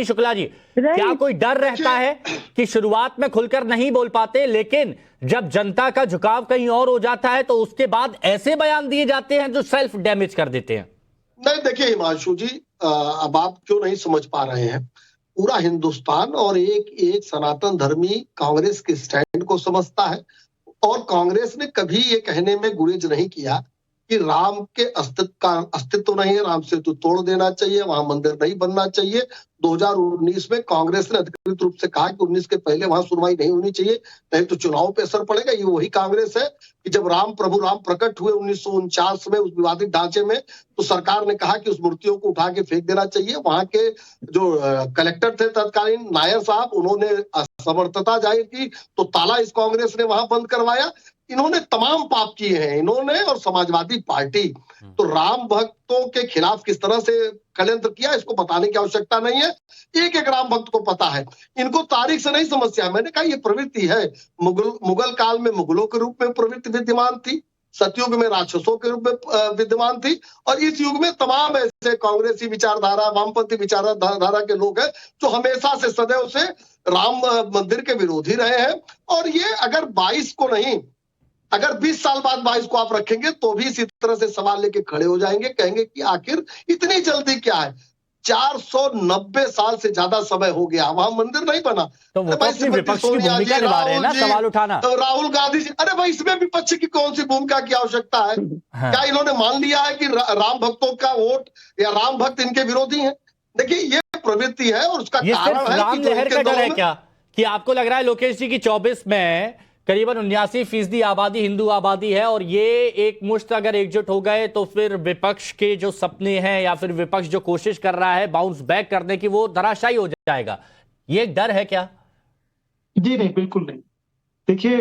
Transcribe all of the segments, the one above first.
शुक्ला जी, क्या कोई डर रहता है कि शुरुआत में खुलकर नहीं बोल पाते, लेकिन जब जनता का झुकाव कहीं और हो जाता है तो उसके बाद ऐसे बयान दिए जाते हैं जो सेल्फ डैमेज कर देते हैं? नहीं, देखिए हिमांशु जी, अब आप क्यों नहीं समझ पा रहे हैं? पूरा हिंदुस्तान और एक एक सनातन धर्मी कांग्रेस के स्टैंड को समझता है और कांग्रेस ने कभी ये कहने में गुरेज नहीं किया कि राम के अस्तित्व नहीं है, राम सेतु तोड़ देना चाहिए, वहां मंदिर नहीं बनना चाहिए। 2019 में कांग्रेस ने अधिकृत रूप से कहा कि 19 के पहले वहां सुनवाई नहीं होनी चाहिए, नहीं तो चुनाव पे असर पड़ेगा। ये वही कांग्रेस है कि जब प्रभु राम प्रकट हुए 1949 में उस विवादित ढांचे में, तो सरकार ने कहा कि उस मूर्तियों को उठा के फेंक देना चाहिए। वहां के जो कलेक्टर थे तत्कालीन नायर साहब, उन्होंने असमर्थता जाहिर की, तो ताला इस कांग्रेस ने वहां बंद करवाया। इन्होंने तमाम पाप किए हैं, इन्होंने और समाजवादी पार्टी। तो राम भक्तों के खिलाफ किस तरह से षड्यंत्र किया, इसको बताने की आवश्यकता नहीं है, एक एक राम भक्त को पता है। इनको तारीख से नहीं समस्या। मैंने कहा ये प्रवृत्ति है। मुगल काल में मुगलों के रूप में प्रवृत्ति विद्यमान थी, सतयुग में राक्षसों के रूप में विद्यमान थी, और इस युग में तमाम ऐसे कांग्रेसी विचारधारा, वामपंथी विचारधारा के लोग हैं जो हमेशा से सदैव से राम मंदिर के विरोधी रहे हैं। और ये अगर 22 को नहीं, अगर 20 साल बाद 22 को आप रखेंगे तो भी इसी तरह से सवाल लेके खड़े हो जाएंगे, कहेंगे कि आखिर इतनी जल्दी क्या है? 490 साल से ज्यादा समय हो गया, वहां मंदिर नहीं बना। तो वो तो विपक्ष की भूमिका निभा रहे हैं ना, सवाल उठाना। तो राहुल गांधी जी, अरे भाई इसमें विपक्ष की कौन सी भूमिका की आवश्यकता है? हाँ। क्या इन्होंने मान लिया है कि राम भक्तों का वोट या राम भक्त इनके विरोधी हैं? देखिए ये प्रवृत्ति है और उसका कारण है राम लहर का डर है क्या, कि आपको लग रहा है लोकेश जी की 24 में करीबन 79% आबादी हिंदू आबादी है, और ये एक मुश्त अगर एकजुट हो गए तो फिर विपक्ष के जो सपने हैं या फिर विपक्ष जो कोशिश कर रहा है बाउंस बैक करने की, वो धराशायी हो जाएगा? ये एक डर है क्या? जी नहीं, बिल्कुल नहीं। देखिए,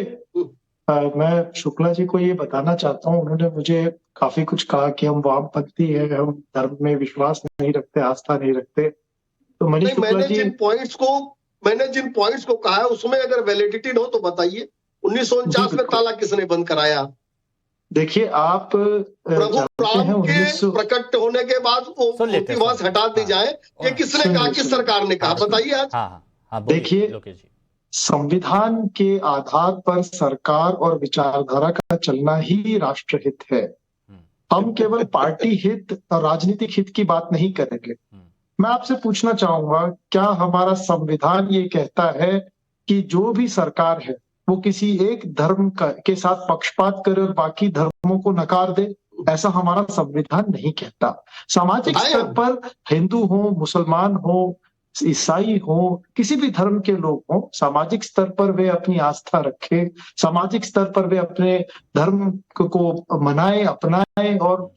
मैं शुक्ला जी को ये बताना चाहता हूँ, उन्होंने मुझे काफी कुछ कहा कि हम वामपंथी है, हम धर्म में विश्वास नहीं रखते, आस्था नहीं रखते। तो मैंने जिन पॉइंट्स को कहा है उसमें अगर वैलिडिटी हो तो बताइए। 1949 में ताला किसने बंद कराया? देखिए, आप प्रभु राम के प्रकट होने के बाद वो वहां से हटा दी जाए, ये किसने कहा? किस सरकार ने कहा? बताइए आज। देखिए, संविधान के आधार पर सरकार और विचारधारा का चलना ही राष्ट्रहित है। हम केवल पार्टी हित और राजनीतिक हित की बात नहीं करेंगे। मैं आपसे पूछना चाहूंगा, क्या हमारा संविधान ये कहता है कि जो भी सरकार है वो किसी एक धर्म के साथ पक्षपात करे और बाकी धर्मों को नकार दे? ऐसा हमारा संविधान नहीं कहता। सामाजिक स्तर पर हिंदू हो, मुसलमान हो, ईसाई हो, किसी भी धर्म के लोग हो, सामाजिक स्तर पर वे अपनी आस्था रखे, सामाजिक स्तर पर वे अपने धर्म को मनाए, अपनाए और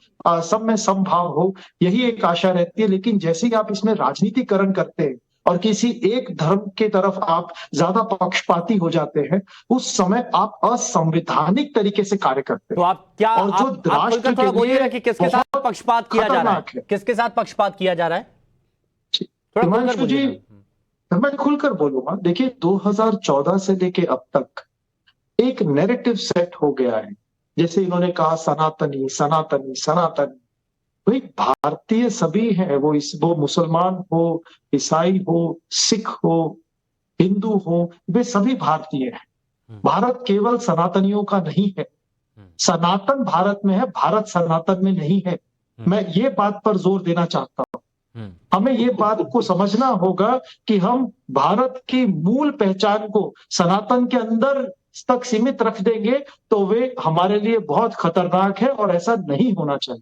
सब में समभाव हो, यही एक आशा रहती है। लेकिन जैसे ही आप इसमें राजनीतिकरण करते हैं और किसी एक धर्म के तरफ आप ज्यादा पक्षपाती हो जाते हैं, उस समय आप असंवैधानिक तरीके से कार्य करते हैं। तो आप क्या, और जो राष्ट्र के लिए कि किसके साथ पक्षपात किया जा रहा है? किसके साथ पक्षपात किया जा रहा है? हिमांशु जी, मैं खुलकर बोलूंगा। देखिए, 2014 से लेके अब तक एक नैरेटिव सेट हो गया है। जैसे इन्होंने कहा सनातनी सनातनी सनातनी, भाई भारतीय सभी हैं, वो मुसलमान हो, ईसाई हो, सिख हो, हिंदू हो, वे सभी भारतीय हैं। भारत केवल सनातनियों का नहीं है, सनातन भारत में है, भारत सनातन में नहीं है। मैं ये बात पर जोर देना चाहता हूं। हमें ये बात को समझना होगा कि हम भारत की मूल पहचान को सनातन के अंदर तक सीमित रख देंगे तो वे हमारे लिए बहुत खतरनाक है और ऐसा नहीं होना चाहिए।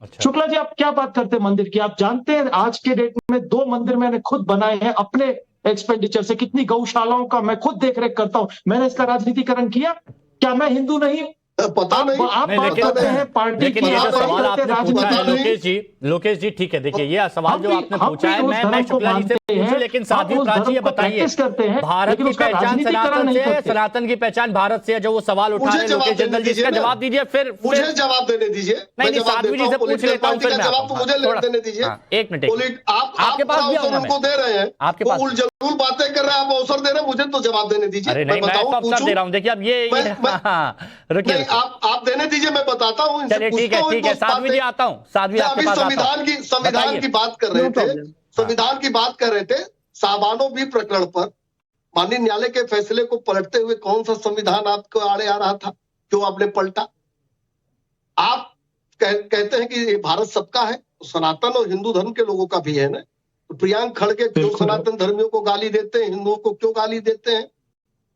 अच्छा। शुक्ला जी, आप क्या बात करते हैं मंदिर की? आप जानते हैं आज के डेट में 2 मंदिर मैंने खुद बनाए हैं अपने एक्सपेंडिचर से। कितनी गौशालाओं का मैं खुद देखरेख करता हूं। मैंने इसका राजनीतिकरण किया? क्या मैं हिंदू नहीं हूं? पता नहीं। आप बात करते हैं पार्टी की, ये जो सवाल आपने पूछा है लोकेश जी, ठीक है, देखिए ये सवाल जो आपने पूछा है, मैं शुक्ला जी से पूछूं, लेकिन साध्वी प्राची ये बताइए, भारत की पहचान सनातन से है, सनातन की पहचान भारत से है, जो वो सवाल उठा रहे हैं लोकेश जिंदल जी, इसका जवाब दीजिए। फिर मुझे जवाब देने दीजिए। नहीं, साध्वी जी से पूछ लेता हूँ, फिर जवाब तो मुझे देने दीजिए। 1 मिनट, आपके पास उनको दे रहे हैं, आपके पास उलझुल बातें कर रहे हैं, आप अवसर दे रहे हैं, मुझे तो जवाब देने दीजिए। अरे नहीं, मैं अवसर दे रहा हूँ। देखिए अब ये रुकिए, आप देने दीजिए, मैं बताता हूँ। चलिए ठीक है, साध्वी जी आता हूँ। साध्वी, आपके पास संविधान की बात कर रहे थे, संविधान की बात कर रहे थे। साबानो भी प्रकरण पर माननीय न्यायालय के फैसले को पलटते हुए कौन सा संविधान आपको आड़े आ रहा था, क्यों आपने पलटा? आप कहते हैं कि ये भारत सबका है, तो सनातन और हिंदू धर्म के लोगों का भी है ना। तो प्रियांक खड़गे क्यों सनातन धर्मियों को गाली देते हैं, हिंदुओं को क्यों गाली देते हैं?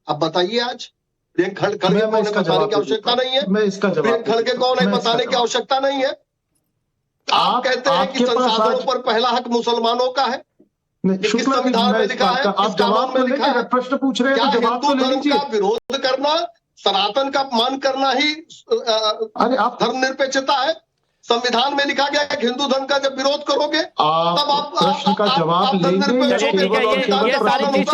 आप बताइए। आज प्रियंक खड़गे को उन्हें बताने की आवश्यकता नहीं है। प्रियंक खड़गे को उन्हें बताने की आवश्यकता नहीं है। आप कहते हैं कि संसाधनों पर पहला हक मुसलमानों का है, किस संविधान में लिखा है, किस कानून में लिखा है? प्रश्न पूछ रहे हैं, क्या हिंदू धर्म का विरोध करना, सनातन का अपमान करना ही धर्मनिरपेक्षता है? संविधान में लिखा गया है कि हिंदू धर्म का जब विरोध करोगे तब आप प्रश्न का जवाब लेंगे। ये सारी चीज